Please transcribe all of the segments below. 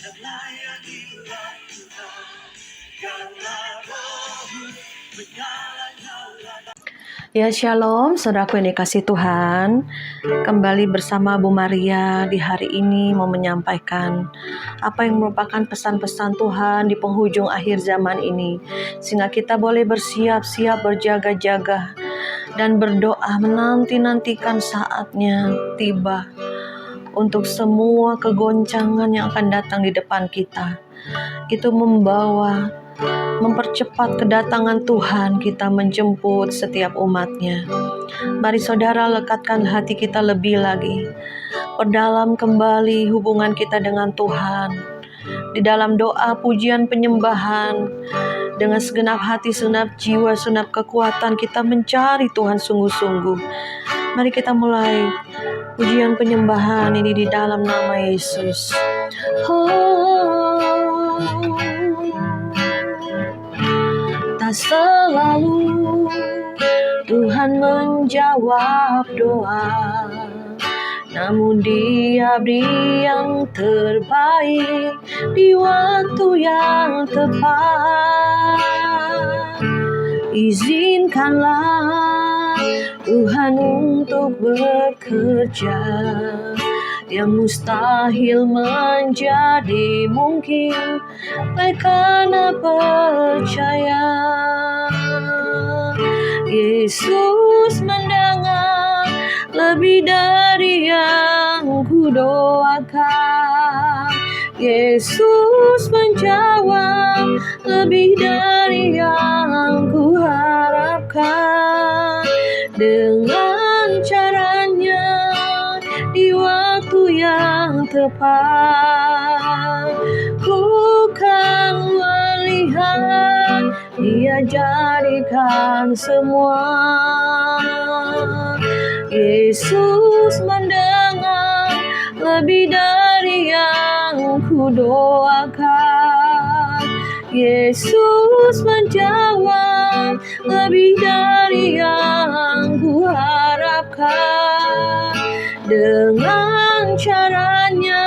dan layanilah Tuhan, karena Roh-Mu menyala-nyala. Ya Shalom, saudaraku yang dikasih Tuhan. Kembali bersama Bu Maria di hari ini mau menyampaikan apa yang merupakan pesan-pesan Tuhan di penghujung akhir zaman ini, sehingga kita boleh bersiap-siap, berjaga-jaga dan berdoa menanti-nantikan saatnya tiba untuk semua kegoncangan yang akan datang di depan kita. Itu mempercepat kedatangan Tuhan, kita menjemput setiap umatnya. Mari saudara lekatkan hati kita lebih lagi, perdalam kembali hubungan kita dengan Tuhan. Di dalam doa, pujian, penyembahan, dengan segenap hati, segenap jiwa, segenap kekuatan kita mencari Tuhan sungguh-sungguh. Mari kita mulai pujian penyembahan ini di dalam nama Yesus. Tak selalu Tuhan menjawab doa, namun Dia beri yang terbaik di waktu yang tepat. Izinkanlah Tuhan untuk bekerja, yang mustahil menjadi mungkin karena percaya. Yesus mendengar lebih dari yang kudoakan. Yesus menjawab lebih dari yang kuharapkan. Dengan caranya di waktu yang tepat, bukan melihat Dia jadikan semua. Yesus mendengar lebih dari yang kudoakan. Yesus menjawab lebih dari yang kuharapkan. Dengan caranya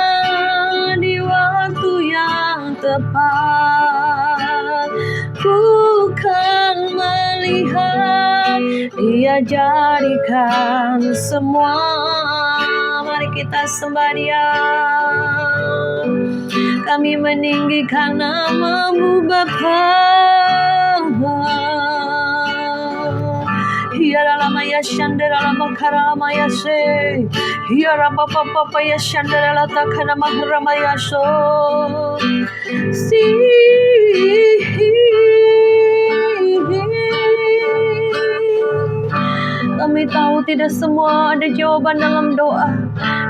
di waktu yang tepat, bukan melihat Dia jadikan semua. Mari kita sembah Dia. Kami meninggikan nama-Mu Bapa. Ya Ramaya Shandara Makara Maya Se, Ya Rapapa Ya Shandara Latakana Mahramaya So. Kami tahu tidak semua ada jawaban dalam doa,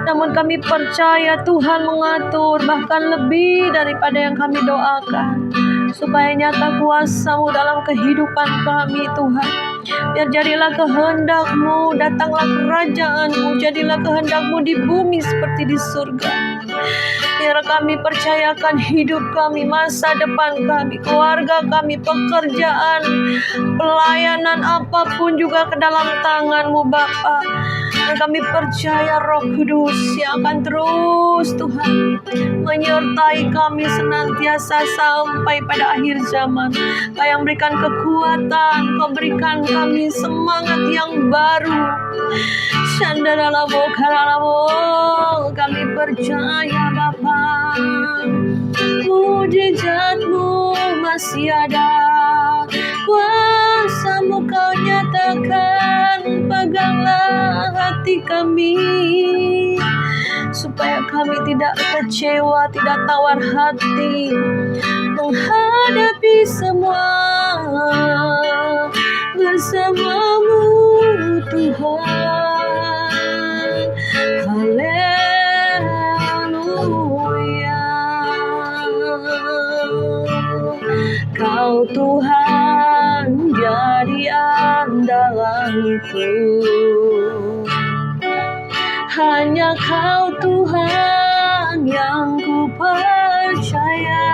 namun kami percaya Tuhan mengatur bahkan lebih daripada yang kami doakan, supaya nyata kuasa-Mu dalam kehidupan kami Tuhan. Biar jadilah kehendak-Mu, datanglah kerajaan-Mu, jadilah kehendak-Mu di bumi seperti di surga. Biar kami percayakan hidup kami, masa depan kami, keluarga kami, pekerjaan, pelayanan apapun juga ke dalam tangan-Mu Bapa. Dan kami percaya Roh Kudus yang akan terus Tuhan menyertai kami senantiasa sampai pada akhir zaman. Kau yang berikan kekuatan, Kau berikan kami semangat yang baru. Shandaralabo karalabo, kami percaya Bapa, mujizat-Mu masih ada, kuasa-Mu Kau nyatakan. Peganglah hati kami, supaya kami tidak kecewa, tidak tawar hati menghadapi semua. Bersama-Mu Tuhan, haleluya. Kau Tuhan jadi andalanku, hanya Kau Tuhan yang ku percaya.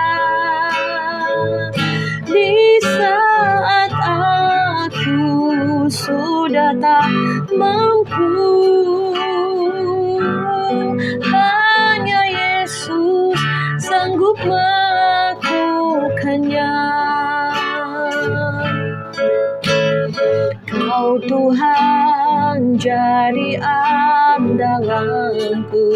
Di saat aku sudah tak mampu, hanya Yesus sanggup melakukannya. Kau Tuhan jadi andalanku,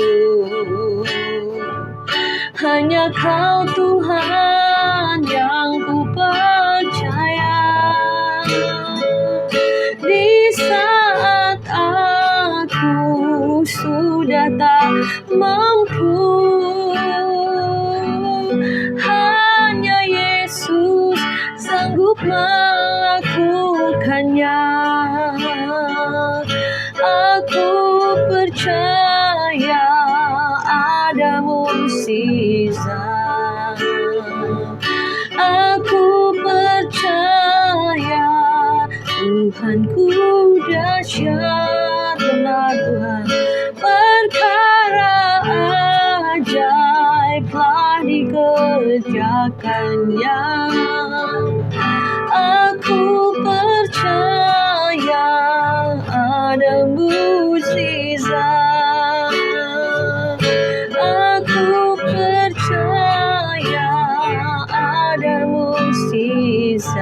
hanya Kau Tuhan yang ku percaya. Di saat aku sudah tak mampu, hanya Yesus sanggup melakukannya. Aku percaya ada mukjizat. Aku percaya Tuhanku dahsyat, benar Tuhan. Perkara ajaib telah dikerjakannya. Aku percaya ada mukjizat. Aku percaya ada mukjizat.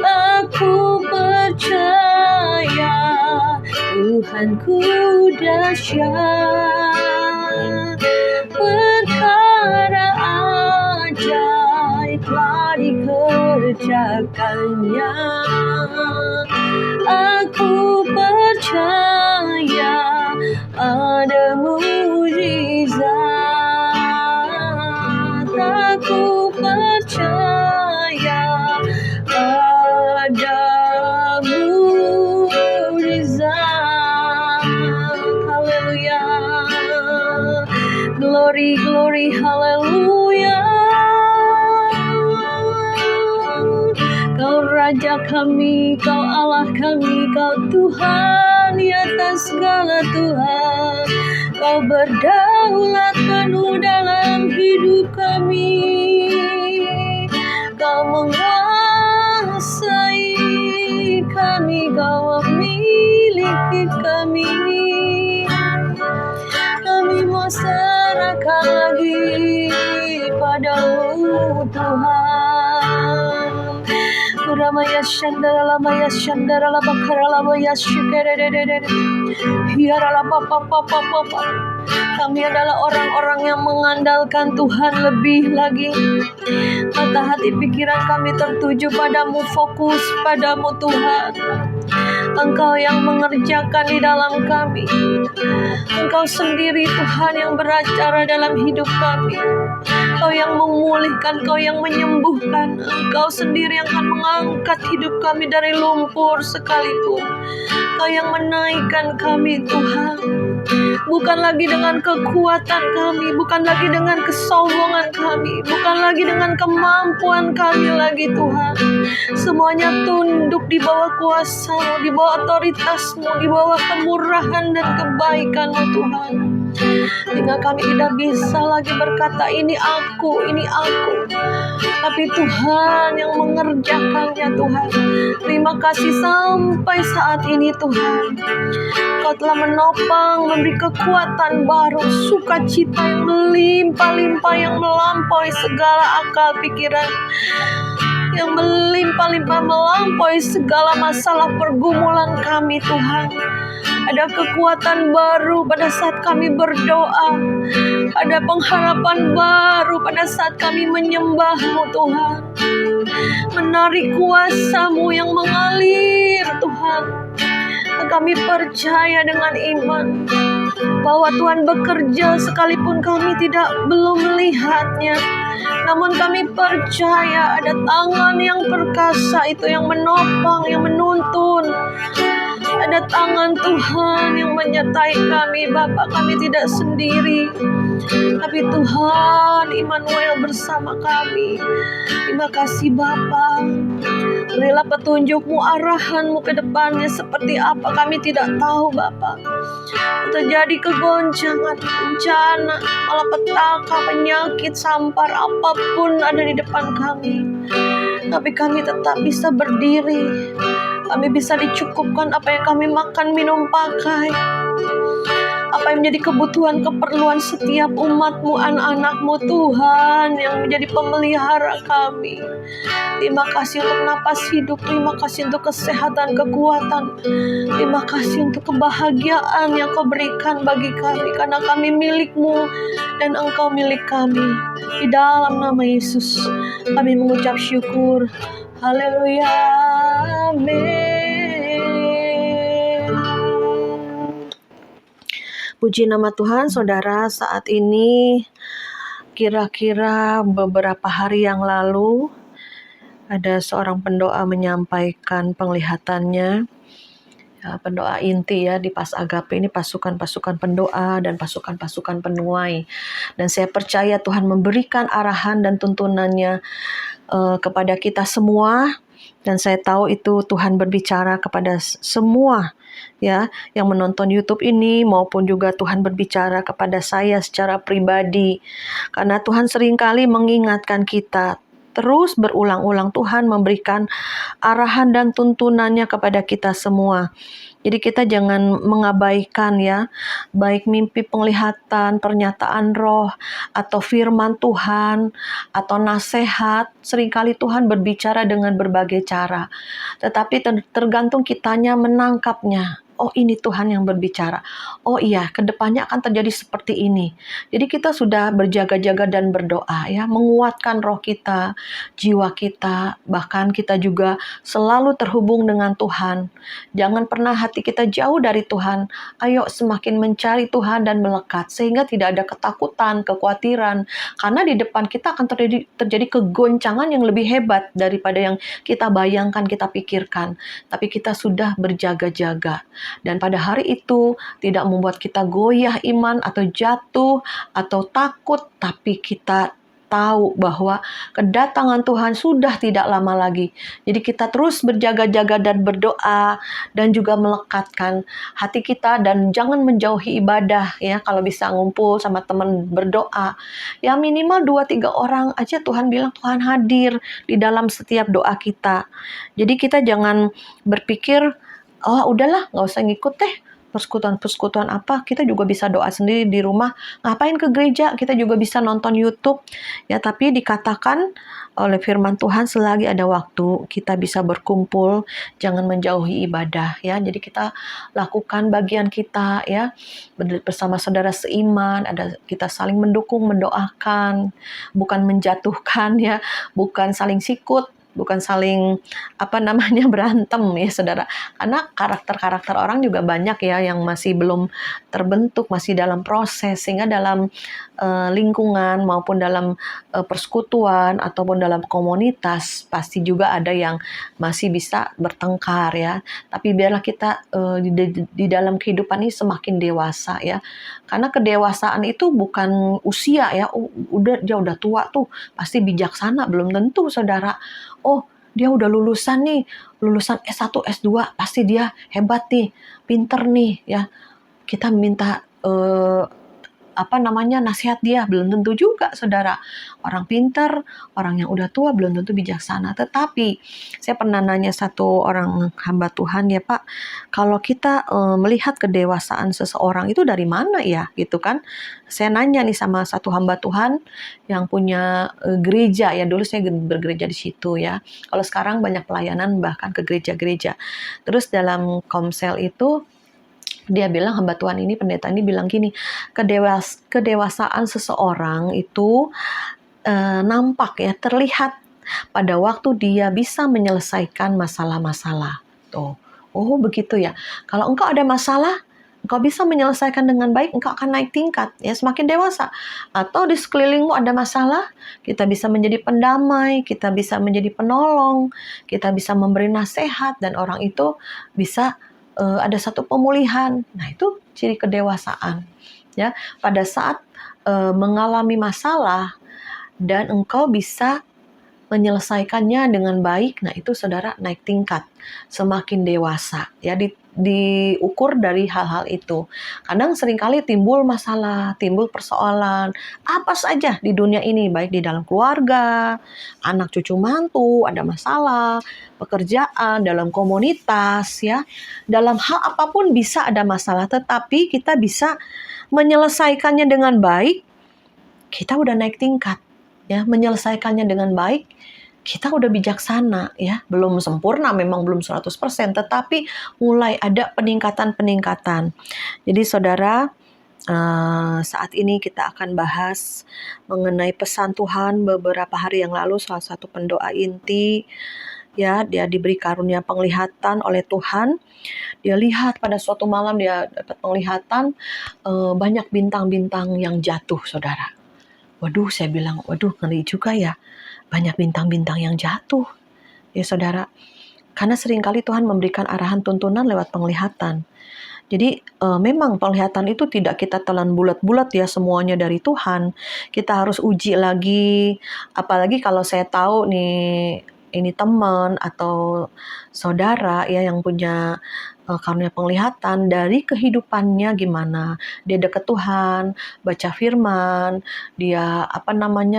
Aku percaya Tuhanku dahsyat. Perkara ajaib telah dikerjakannya. Aku percaya ada mukjizat. Aku percaya ada mukjizat. Haleluya. Glory, glory, haleluya. Kau Raja kami, Kau Allah kami, Kau Tuhan di atas segala Tuhan. Kau berdaulat penuh dalam hidup kami. Kau menguasai kami, Kau memiliki kami. Kami mau serahkan lagi padamu Tuhan. Ramaya Shandara Lamaya Shandara Labakara Lamaya Shikere. Hiarala Papa. Kami adalah orang-orang yang mengandalkan Tuhan lebih lagi. Mata hati pikiran kami tertuju padamu, fokus padamu Tuhan. Engkau yang mengerjakan di dalam kami. Engkau sendiri Tuhan yang beracara dalam hidup kami. Kau yang memulihkan, Kau yang menyembuhkan. Engkau sendiri yang akan mengangkat hidup kami dari lumpur sekalipun. Kau yang menaikkan kami Tuhan. Bukan lagi dengan kekuatan kami, bukan lagi dengan kesombongan kami, bukan lagi dengan kemampuan kami lagi Tuhan. Semuanya tunduk di bawah kuasa-Mu, di bawah otoritas-Mu, di bawah kemurahan dan kebaikan-Mu Tuhan. Sehingga kami tidak bisa lagi berkata ini aku, tapi Tuhan yang mengerjakannya Tuhan. Terima kasih sampai saat ini Tuhan. Kau telah menopang, memberi kekuatan baru, sukacita yang melimpah-limpah, yang melampaui segala akal pikiran, yang melimpah-limpah melampaui segala masalah pergumulan kami Tuhan. Ada kekuatan baru pada saat kami berdoa. Ada pengharapan baru pada saat kami menyembah-Mu Tuhan. Menarik kuasa-Mu yang mengalir Tuhan. Kami percaya dengan iman bahwa Tuhan bekerja sekalipun kami belum melihatnya. Namun kami percaya ada tangan yang perkasa itu yang menopang, yang menuntun. Ada tangan Tuhan yang menyertai kami. Bapa, kami tidak sendiri, tapi Tuhan Immanuel bersama kami. Terima kasih Bapa. Berilah petunjuk-Mu, arahan-Mu ke depannya seperti apa kami tidak tahu Bapa. Terjadi kegoncangan, bencana, malapetaka, penyakit, sampar, apapun ada di depan kami, tapi kami tetap bisa berdiri. Kami bisa dicukupkan apa yang kami makan, minum, pakai. apa yang menjadi kebutuhan keperluan setiap umat-Mu, anak-anak-Mu Tuhan, yang menjadi pemelihara kami. Terima kasih untuk napas hidup, terima kasih untuk kesehatan, kekuatan, terima kasih untuk kebahagiaan yang Kau berikan bagi kami, karena kami milik-Mu dan Engkau milik kami. Di dalam nama Yesus kami mengucap syukur. Haleluya, amin. Puji nama Tuhan. Saudara, saat ini kira-kira beberapa hari yang lalu ada seorang pendoa menyampaikan penglihatannya. Pendoa inti ya di Pas Agape ini pasukan-pasukan pendoa dan pasukan-pasukan penuai. Dan saya percaya Tuhan memberikan arahan dan tuntunannya kepada kita semua. Dan saya tahu itu Tuhan berbicara kepada semua ya yang menonton YouTube ini, maupun juga Tuhan berbicara kepada saya secara pribadi. Karena Tuhan seringkali mengingatkan kita, terus berulang-ulang Tuhan memberikan arahan dan tuntunannya kepada kita semua. Jadi kita jangan mengabaikan ya, baik mimpi penglihatan, pernyataan roh, atau firman Tuhan, atau nasihat. Seringkali Tuhan berbicara dengan berbagai cara. Tetapi tergantung kitanya menangkapnya. Oh, ini Tuhan yang berbicara. Oh iya, kedepannya akan terjadi seperti ini. Jadi kita sudah berjaga-jaga dan berdoa ya, menguatkan roh kita, jiwa kita, bahkan kita juga selalu terhubung dengan Tuhan. Jangan pernah hati kita jauh dari Tuhan. Ayo semakin mencari Tuhan dan melekat, sehingga tidak ada ketakutan, kekhawatiran. Karena di depan kita akan terjadi kegoncangan yang lebih hebat daripada yang kita bayangkan, kita pikirkan. Tapi kita sudah berjaga-jaga. Dan pada hari itu tidak membuat kita goyah iman atau jatuh atau takut, tapi kita tahu bahwa kedatangan Tuhan sudah tidak lama lagi. Jadi kita terus berjaga-jaga dan berdoa dan juga melekatkan hati kita, dan jangan menjauhi ibadah ya. Kalau bisa ngumpul sama teman berdoa, ya minimal 2-3 orang aja. Tuhan bilang Tuhan hadir di dalam setiap doa kita. Jadi kita jangan berpikir, oh udahlah nggak usah ngikut deh persekutuan-persekutuan apa, kita juga bisa doa sendiri di rumah. Ngapain ke gereja? Kita juga bisa nonton YouTube. Ya, tapi dikatakan oleh firman Tuhan, selagi ada waktu kita bisa berkumpul, jangan menjauhi ibadah ya. Jadi kita lakukan bagian kita ya, bersama saudara seiman, kita saling mendukung, mendoakan, bukan menjatuhkan ya, bukan saling sikut, bukan saling berantem ya saudara. Karena karakter-karakter orang juga banyak ya yang masih belum terbentuk, masih dalam proses, sehingga dalam lingkungan maupun dalam persekutuan ataupun dalam komunitas pasti juga ada yang masih bisa bertengkar ya. Tapi biarlah kita di dalam kehidupan ini semakin dewasa ya. Karena kedewasaan itu bukan usia ya. Dia udah tua tuh pasti bijaksana, belum tentu saudara. Oh, dia udah lulusan S1, S2, pasti dia hebat nih, pinter nih ya. Kita minta nasihat dia, belum tentu juga saudara. Orang pinter, orang yang udah tua belum tentu bijaksana. Tetapi saya pernah nanya satu orang hamba Tuhan, ya Pak, kalau kita melihat kedewasaan seseorang itu dari mana ya gitu kan. Saya nanya nih sama satu hamba Tuhan yang punya gereja ya, dulu saya bergereja di situ ya. Kalau sekarang banyak pelayanan bahkan ke gereja-gereja. Terus dalam komsel itu dia bilang, hamba Tuhan ini, pendeta ini bilang gini, kedewasaan seseorang itu nampak ya, terlihat pada waktu dia bisa menyelesaikan masalah-masalah. Tuh, oh begitu ya. Kalau engkau ada masalah, engkau bisa menyelesaikan dengan baik, engkau akan naik tingkat ya, semakin dewasa. Atau di sekelilingmu ada masalah, kita bisa menjadi pendamai, kita bisa menjadi penolong, kita bisa memberi nasihat, dan orang itu bisa ada satu pemulihan. Nah, itu ciri kedewasaan ya. Pada saat mengalami masalah dan engkau bisa menyelesaikannya dengan baik, nah itu saudara naik tingkat, semakin dewasa ya. diukur dari hal-hal itu. Kadang seringkali timbul masalah, timbul persoalan, apa saja di dunia ini, baik di dalam keluarga, anak cucu mantu, ada masalah, pekerjaan, dalam komunitas, ya, dalam hal apapun bisa ada masalah, tetapi kita bisa menyelesaikannya dengan baik, kita udah naik tingkat, ya, menyelesaikannya dengan baik, kita udah bijaksana, ya. Belum sempurna, memang belum 100%, tetapi mulai ada peningkatan-peningkatan. Jadi saudara, saat ini kita akan bahas mengenai pesan Tuhan beberapa hari yang lalu. Salah satu pendoa inti, ya, dia diberi karunia penglihatan oleh Tuhan. Dia lihat pada suatu malam, dia dapat penglihatan banyak bintang-bintang yang jatuh, saudara. Waduh, saya bilang, waduh, ngeri juga ya, banyak bintang-bintang yang jatuh, ya saudara. Karena seringkali Tuhan memberikan arahan tuntunan lewat penglihatan. Jadi memang penglihatan itu tidak kita telan bulat-bulat, ya, semuanya dari Tuhan. Kita harus uji lagi, apalagi kalau saya tahu nih, ini teman atau saudara, ya, yang punya karunia penglihatan, dari kehidupannya gimana, dia dekat Tuhan, baca firman, dia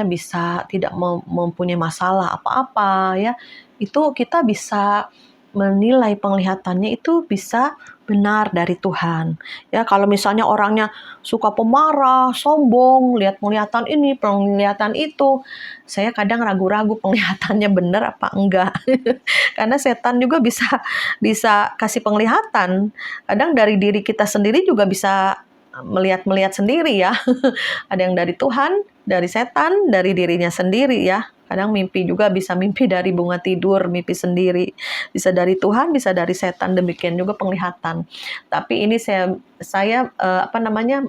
bisa tidak mempunyai masalah apa-apa, ya, itu kita bisa menilai penglihatannya itu bisa benar dari Tuhan. Ya, kalau misalnya orangnya suka pemarah, sombong, lihat penglihatan ini, penglihatan itu, saya kadang ragu-ragu penglihatannya benar apa enggak. Karena setan juga bisa kasih penglihatan. Kadang dari diri kita sendiri juga bisa melihat sendiri, ya. Ada yang dari Tuhan, dari setan, dari dirinya sendiri, ya. Kadang mimpi juga bisa mimpi dari bunga tidur, mimpi sendiri. Bisa dari Tuhan, bisa dari setan, demikian juga penglihatan. Tapi ini saya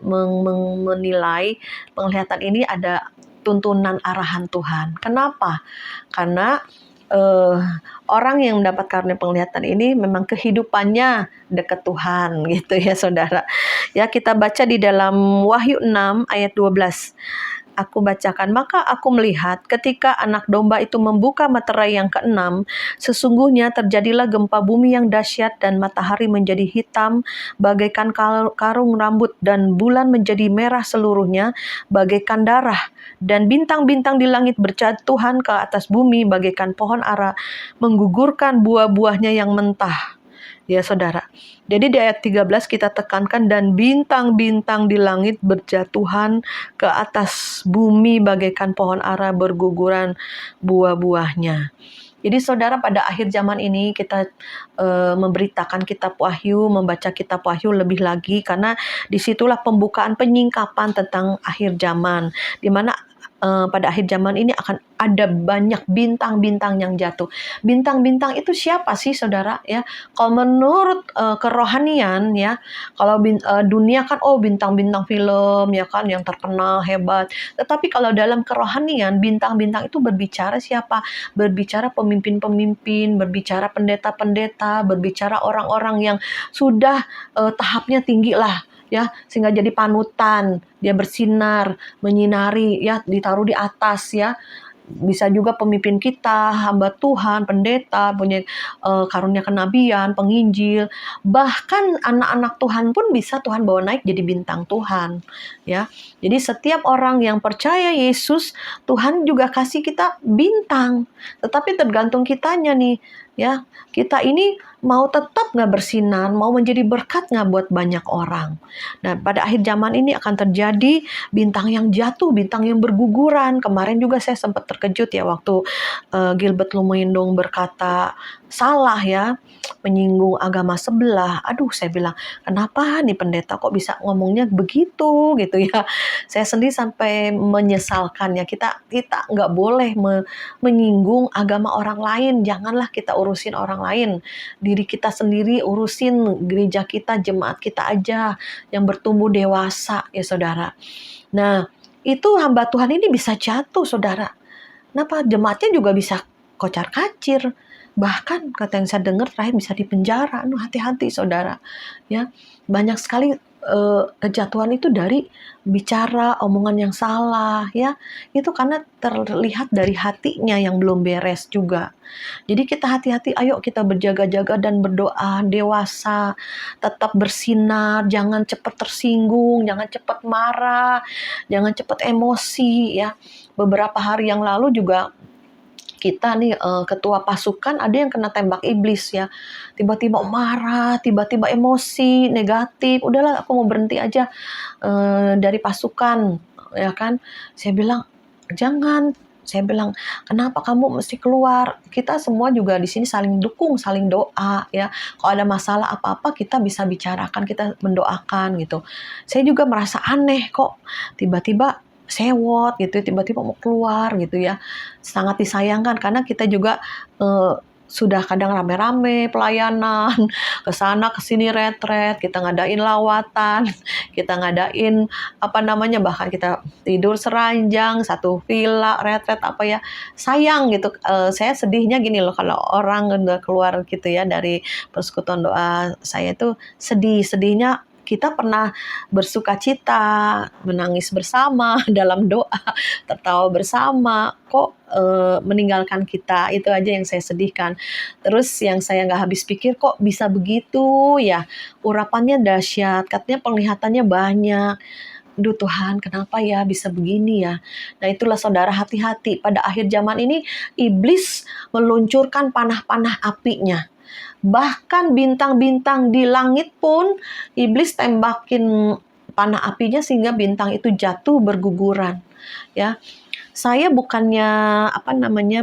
menilai penglihatan ini ada tuntunan arahan Tuhan. Kenapa? Karena orang yang mendapat karunia penglihatan ini memang kehidupannya dekat Tuhan, gitu ya saudara. Ya, kita baca di dalam Wahyu 6 ayat 12. Aku bacakan, maka aku melihat ketika anak domba itu membuka meterai yang keenam, sesungguhnya terjadilah gempa bumi yang dahsyat dan matahari menjadi hitam bagaikan karung rambut dan bulan menjadi merah seluruhnya bagaikan darah dan bintang-bintang di langit berjatuhan ke atas bumi bagaikan pohon ara menggugurkan buah-buahnya yang mentah. Ya saudara, jadi di ayat 13 kita tekankan, dan bintang-bintang di langit berjatuhan ke atas bumi bagaikan pohon ara berguguran buah-buahnya. Jadi saudara, pada akhir zaman ini kita memberitakan kitab Wahyu, membaca kitab Wahyu lebih lagi, karena disitulah pembukaan penyingkapan tentang akhir zaman, di mana pada akhir zaman ini akan ada banyak bintang-bintang yang jatuh. Bintang-bintang itu siapa sih saudara? Ya, kalau menurut kerohanian, ya, kalau dunia kan bintang-bintang film, ya kan, yang terkenal hebat. Tetapi kalau dalam kerohanian, bintang-bintang itu berbicara siapa? Berbicara pemimpin-pemimpin, berbicara pendeta-pendeta, berbicara orang-orang yang sudah tahapnya tinggi lah, ya, sehingga jadi panutan, dia bersinar, menyinari, ya, ditaruh di atas, ya. Bisa juga pemimpin kita, hamba Tuhan, pendeta, punya karunia kenabian, penginjil, bahkan anak-anak Tuhan pun bisa Tuhan bawa naik jadi bintang Tuhan, ya. Jadi setiap orang yang percaya Yesus, Tuhan juga kasih kita bintang, tetapi tergantung kitanya nih, ya. Kita ini mau tetap nggak bersinar, mau menjadi berkat nggak buat banyak orang. Nah, pada akhir zaman ini akan terjadi bintang yang jatuh, bintang yang berguguran. Kemarin juga saya sempat terkejut, ya, waktu Gilbert Lumindong berkata salah, ya, menyinggung agama sebelah. Aduh, saya bilang, kenapa nih pendeta kok bisa ngomongnya begitu, gitu ya. Saya sendiri sampai menyesalkan, ya, kita nggak boleh menyinggung agama orang lain. Janganlah kita urusin orang lain. Diri kita sendiri urusin, gereja kita, jemaat kita aja yang bertumbuh dewasa, ya saudara. Nah, itu hamba Tuhan ini bisa jatuh, saudara. Kenapa? Jemaatnya juga bisa kocar-kacir. Bahkan kata yang saya dengar terakhir bisa dipenjara. Hati-hati saudara. Ya, banyak sekali kejatuhan itu dari bicara omongan yang salah ya. Itu karena terlihat dari hatinya yang belum beres juga. Jadi kita hati-hati, ayo kita berjaga-jaga dan berdoa dewasa, tetap bersinar, jangan cepat tersinggung, jangan cepat marah, jangan cepat emosi ya. Beberapa hari yang lalu juga kita nih ketua pasukan ada yang kena tembak iblis ya. Tiba-tiba marah, tiba-tiba emosi, negatif. Udahlah aku mau berhenti aja dari pasukan ya kan. Saya bilang jangan. Saya bilang, kenapa kamu mesti keluar? Kita semua juga di sini saling dukung, saling doa ya. Kalau ada masalah apa-apa kita bisa bicarakan, kita mendoakan gitu. Saya juga merasa aneh kok tiba-tiba sewot gitu, tiba-tiba mau keluar gitu ya. Sangat disayangkan karena kita juga sudah kadang rame-rame pelayanan, ke sana ke sini retret, kita ngadain lawatan, kita ngadain bahkan kita tidur seranjang, satu villa, retret apa ya. Sayang gitu, saya sedihnya gini loh kalau orang udah keluar gitu ya dari persekutuan doa saya itu sedihnya kita pernah bersuka cita, menangis bersama dalam doa, tertawa bersama, kok meninggalkan kita, itu aja yang saya sedihkan. Terus yang saya nggak habis pikir, kok bisa begitu ya, urapannya dahsyat, katanya penglihatannya banyak. Duh Tuhan, kenapa ya bisa begini ya? Nah itulah saudara, hati-hati. Pada akhir zaman ini, iblis meluncurkan panah-panah apinya. Bahkan bintang-bintang di langit pun iblis tembakin panah apinya sehingga bintang itu jatuh berguguran. Ya, saya bukannya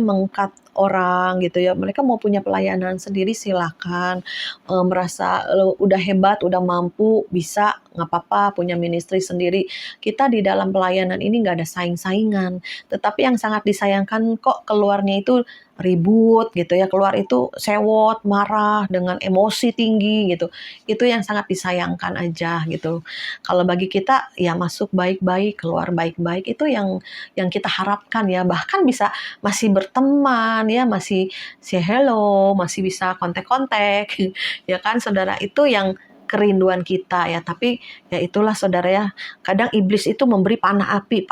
mengkat orang gitu ya. Mereka mau punya pelayanan sendiri silakan. Merasa udah hebat, udah mampu, bisa nggak apa-apa punya ministry sendiri. Kita di dalam pelayanan ini nggak ada saing-saingan. Tetapi yang sangat disayangkan kok keluarnya itu ribut gitu ya, keluar itu sewot, marah dengan emosi tinggi gitu. Itu yang sangat disayangkan aja gitu. Kalau bagi kita ya masuk baik-baik, keluar baik-baik, itu yang kita harapkan ya. Bahkan bisa masih berteman ya, masih say hello, masih bisa kontak-kontak ya kan saudara, itu yang kerinduan kita ya. Tapi ya itulah saudara ya, kadang iblis itu memberi panah api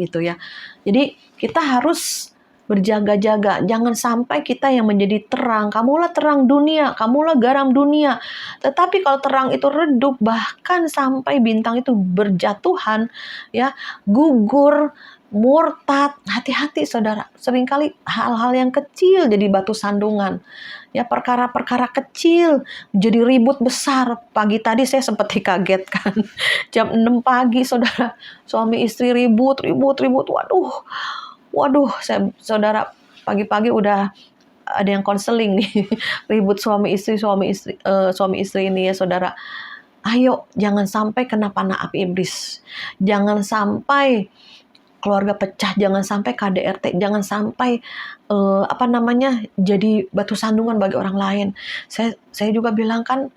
gitu ya. Jadi kita harus berjaga-jaga, jangan sampai kita yang menjadi terang. Kamulah terang dunia, kamulah garam dunia. Tetapi kalau terang itu redup, bahkan sampai bintang itu berjatuhan, ya, gugur, murtad. Hati-hati saudara, seringkali hal-hal yang kecil jadi batu sandungan. Ya, perkara-perkara kecil jadi ribut besar. Pagi tadi saya sempat dikagetkan. Jam 6 pagi saudara, suami istri ribut. Waduh, saudara, pagi-pagi udah ada yang konseling nih, ribut suami istri ini ya saudara. Ayo, jangan sampai kena panah api iblis. Jangan sampai keluarga pecah, jangan sampai KDRT, jangan sampai jadi batu sandungan bagi orang lain. Saya juga bilang kan,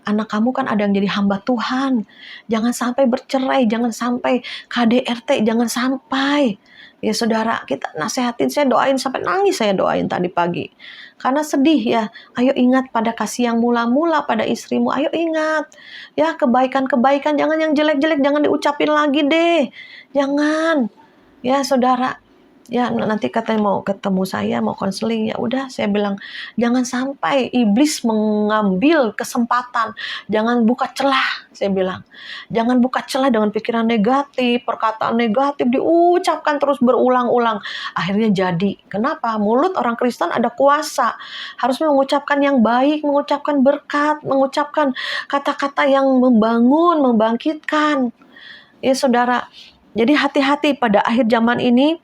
anak kamu kan ada yang jadi hamba Tuhan. Jangan sampai bercerai, jangan sampai KDRT, jangan sampai. Ya saudara, kita nasehatin, saya doain sampai nangis, saya doain tadi pagi. Karena sedih ya. Ayo ingat pada kasih yang mula-mula pada istrimu. Ayo ingat. Ya, kebaikan-kebaikan, jangan yang jelek-jelek, jangan diucapin lagi deh. Jangan. Ya saudara, ya nanti katanya mau ketemu saya, mau konseling, ya udah saya bilang jangan sampai iblis mengambil kesempatan, jangan buka celah, saya bilang jangan buka celah dengan pikiran negatif, perkataan negatif diucapkan terus berulang-ulang, akhirnya jadi. Kenapa? Mulut orang Kristen ada kuasa, harusnya mengucapkan yang baik, mengucapkan berkat, mengucapkan kata-kata yang membangun, membangkitkan. Ya saudara, jadi hati-hati pada akhir zaman ini.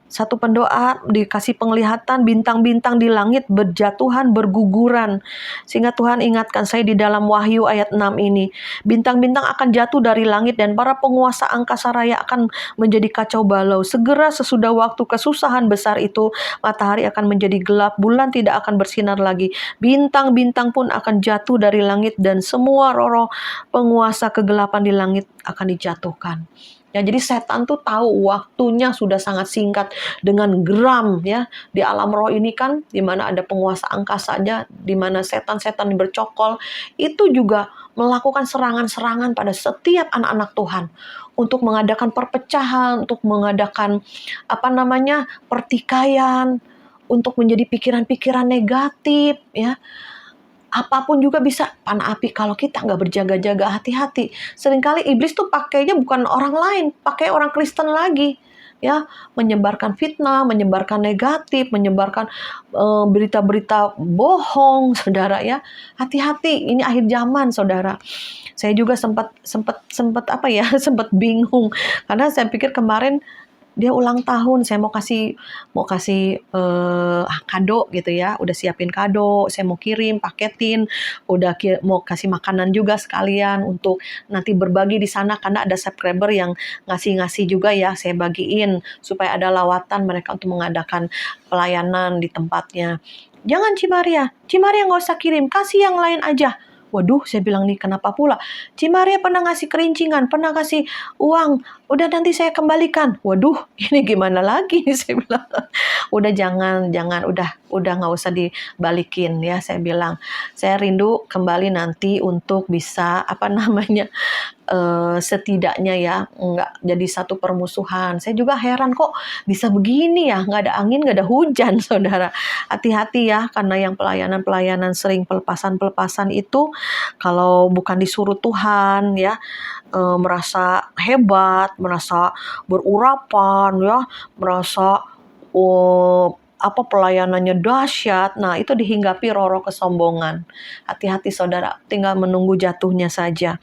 Satu pendoa dikasih penglihatan bintang-bintang di langit berjatuhan, berguguran. Sehingga Tuhan ingatkan saya di dalam Wahyu ayat 6 ini. Bintang-bintang akan jatuh dari langit dan para penguasa angkasa raya akan menjadi kacau balau. Segera sesudah waktu kesusahan besar itu, matahari akan menjadi gelap, bulan tidak akan bersinar lagi. Bintang-bintang pun akan jatuh dari langit dan semua roh-roh penguasa kegelapan di langit akan dijatuhkan. Ya, jadi setan tuh tahu waktunya sudah sangat singkat dengan geram ya. Di alam roh ini kan di mana ada penguasa angkasanya, di mana setan-setan bercokol, itu juga melakukan serangan-serangan pada setiap anak-anak Tuhan untuk mengadakan perpecahan, untuk mengadakan pertikaian, untuk menjadi pikiran-pikiran negatif ya. Apapun juga bisa panah api kalau kita nggak berjaga-jaga, hati-hati. Seringkali iblis tuh pakainya bukan orang lain, pakai orang Kristen lagi. Ya, menyebarkan fitnah, menyebarkan negatif, menyebarkan berita-berita bohong, saudara ya. Hati-hati, ini akhir zaman, saudara. Saya juga sempat sempat bingung karena saya pikir kemarin dia ulang tahun, saya mau kasih kado gitu ya, udah siapin kado, saya mau kirim, paketin, mau kasih makanan juga sekalian untuk nanti berbagi di sana karena ada subscriber yang ngasih-ngasih juga ya, saya bagiin supaya ada lawatan mereka untuk mengadakan pelayanan di tempatnya. Jangan Ci Maria nggak usah kirim, kasih yang lain aja. Waduh, saya bilang nih kenapa pula? Ci Maria pernah ngasih kerincingan, pernah kasih uang, udah nanti saya kembalikan. Waduh, ini gimana lagi nih saya bilang. Udah jangan, udah nggak usah dibalikin ya saya bilang. Saya rindu kembali nanti untuk bisa setidaknya ya nggak jadi satu permusuhan. Saya juga heran kok bisa begini ya, nggak ada angin, nggak ada hujan, saudara. Hati-hati ya, karena yang pelayanan-pelayanan sering pelepasan-pelepasan itu kalau bukan disuruh Tuhan ya, merasa hebat, merasa berurapan ya, merasa pelayanannya dahsyat. Nah, itu dihinggapi roh-roh kesombongan. Hati-hati saudara, tinggal menunggu jatuhnya saja.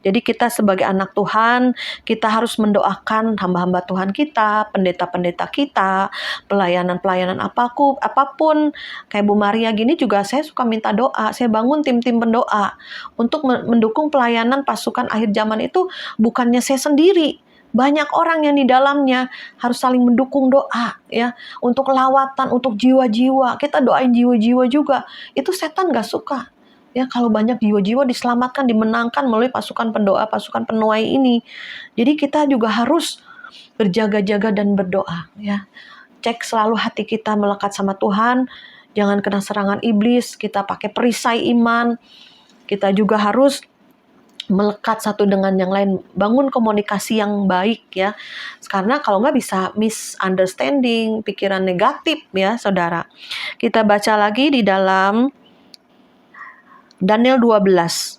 Jadi kita sebagai anak Tuhan, kita harus mendoakan hamba-hamba Tuhan kita, pendeta-pendeta kita, pelayanan-pelayanan apapun. Kayak Bu Maria gini juga saya suka minta doa. Saya bangun tim-tim pendoa untuk mendukung pelayanan pasukan akhir zaman itu bukannya saya sendiri. Banyak orang yang di dalamnya harus saling mendukung doa ya, untuk lawatan, untuk jiwa-jiwa. Kita doain jiwa-jiwa juga. Itu setan gak suka. Ya, kalau banyak jiwa-jiwa diselamatkan, dimenangkan melalui pasukan pendoa, pasukan penuai ini. Jadi kita juga harus berjaga-jaga dan berdoa ya. Cek selalu hati kita melekat sama Tuhan, jangan kena serangan iblis, kita pakai perisai iman. Kita juga harus melekat satu dengan yang lain, bangun komunikasi yang baik ya. Karena kalau nggak bisa misunderstanding, pikiran negatif ya saudara. Kita baca lagi di dalam Daniel 12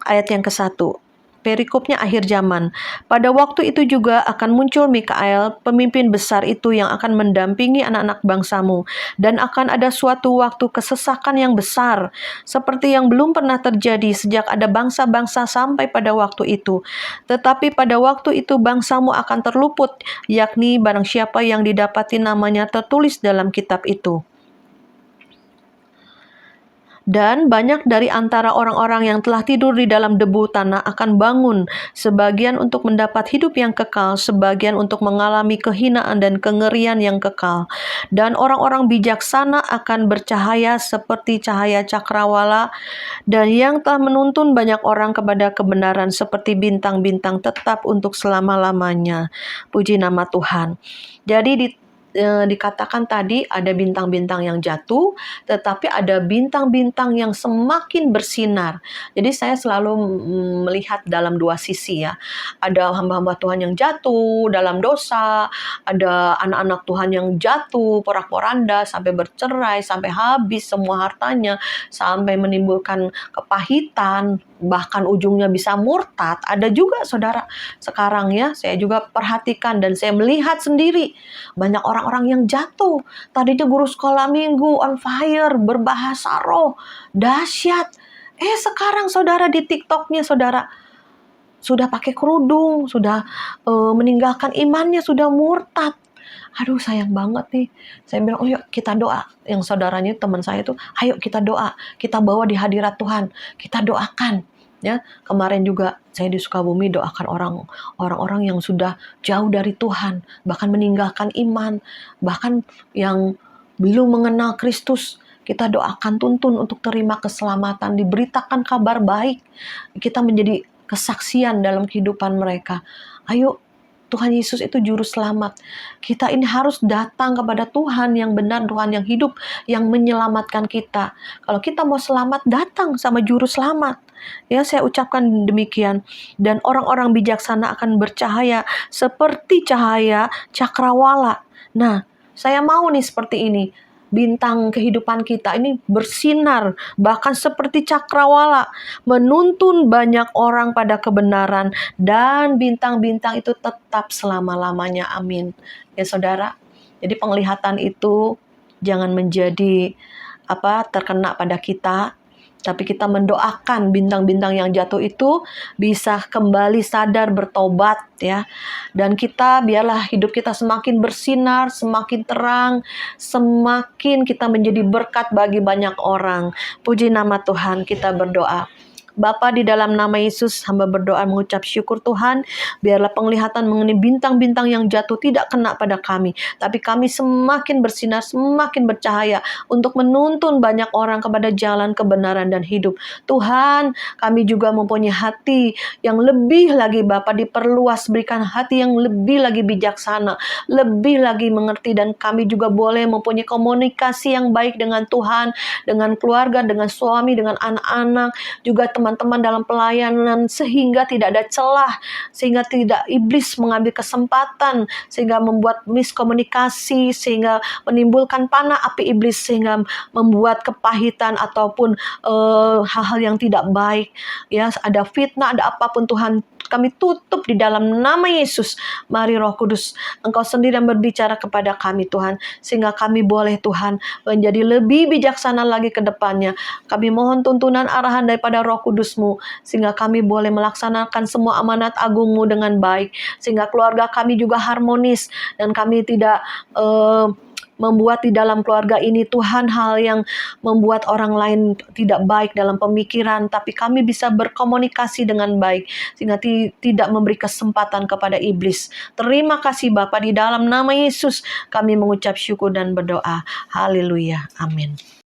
ayat yang ke-1. Perikopnya akhir zaman. Pada waktu itu juga akan muncul Mikael, pemimpin besar itu yang akan mendampingi anak-anak bangsamu. Dan akan ada suatu waktu kesesakan yang besar, seperti yang belum pernah terjadi sejak ada bangsa-bangsa sampai pada waktu itu. Tetapi pada waktu itu bangsamu akan terluput, yakni barang siapa yang didapati namanya tertulis dalam kitab itu. Dan banyak dari antara orang-orang yang telah tidur di dalam debu tanah akan bangun, sebagian untuk mendapat hidup yang kekal, sebagian untuk mengalami kehinaan dan kengerian yang kekal. Dan orang-orang bijaksana akan bercahaya seperti cahaya cakrawala, dan yang telah menuntun banyak orang kepada kebenaran seperti bintang-bintang tetap untuk selama-lamanya. Puji nama Tuhan. Jadi dikatakan tadi ada bintang-bintang yang jatuh, tetapi ada bintang-bintang yang semakin bersinar. Jadi saya selalu melihat dalam dua sisi ya. Ada hamba-hamba Tuhan yang jatuh dalam dosa, ada anak-anak Tuhan yang jatuh porak-poranda sampai bercerai, sampai habis semua hartanya, sampai menimbulkan kepahitan, bahkan ujungnya bisa murtad. Ada juga saudara sekarang ya, saya juga perhatikan dan saya melihat sendiri banyak orang-orang yang jatuh. Tadinya guru sekolah minggu on fire, berbahasa roh, dahsyat. Sekarang saudara di TikToknya saudara sudah pakai kerudung, sudah meninggalkan imannya, sudah murtad. Aduh sayang banget nih. Saya bilang, oh yuk kita doa. Yang saudaranya teman saya itu, ayo kita doa. Kita bawa di hadirat Tuhan. Kita doakan. Ya, kemarin juga saya di Sukabumi doakan orang-orang yang sudah jauh dari Tuhan, bahkan meninggalkan iman, bahkan yang belum mengenal Kristus. Kita doakan tuntun untuk terima keselamatan, diberitakan kabar baik. Kita menjadi kesaksian dalam kehidupan mereka. Ayo, Tuhan Yesus itu juru selamat. Kita ini harus datang kepada Tuhan yang benar, Tuhan yang hidup, yang menyelamatkan kita. Kalau kita mau selamat, datang sama juru selamat. Ya, saya ucapkan demikian. Dan orang-orang bijaksana akan bercahaya seperti cahaya cakrawala. Nah, saya mau nih seperti ini. Bintang kehidupan kita ini bersinar, bahkan seperti cakrawala, menuntun banyak orang pada kebenaran, dan bintang-bintang itu tetap selama-lamanya. Amin. Ya saudara, jadi penglihatan itu jangan menjadi terkena pada kita, tapi kita mendoakan bintang-bintang yang jatuh itu bisa kembali sadar, bertobat ya. Dan kita biarlah hidup kita semakin bersinar, semakin terang, semakin kita menjadi berkat bagi banyak orang. Puji nama Tuhan, kita berdoa. Bapa, di dalam nama Yesus, hamba berdoa mengucap syukur Tuhan, biarlah penglihatan mengenai bintang-bintang yang jatuh tidak kena pada kami, tapi kami semakin bersinar, semakin bercahaya untuk menuntun banyak orang kepada jalan kebenaran dan hidup. Tuhan, kami juga mempunyai hati yang lebih lagi Bapa, diperluas, berikan hati yang lebih lagi bijaksana, lebih lagi mengerti, dan kami juga boleh mempunyai komunikasi yang baik dengan Tuhan, dengan keluarga, dengan suami, dengan anak-anak, juga teman-teman dalam pelayanan, sehingga tidak ada celah, sehingga tidak iblis mengambil kesempatan, sehingga membuat miskomunikasi, sehingga menimbulkan panah api iblis, sehingga membuat kepahitan ataupun hal-hal yang tidak baik. Ya, ada fitnah, ada apapun Tuhan, kami tutup di dalam nama Yesus. Mari Roh Kudus, Engkau sendiri yang berbicara kepada kami Tuhan, sehingga kami boleh Tuhan menjadi lebih bijaksana lagi ke depannya. Kami mohon tuntunan arahan daripada Roh Kudus-Mu, sehingga kami boleh melaksanakan semua amanat agung-Mu dengan baik, sehingga keluarga kami juga harmonis, dan kami tidak membuat di dalam keluarga ini Tuhan hal yang membuat orang lain tidak baik dalam pemikiran, tapi kami bisa berkomunikasi dengan baik sehingga tidak memberi kesempatan kepada iblis. Terima kasih Bapa, di dalam nama Yesus kami mengucap syukur dan berdoa. Haleluya. Amin.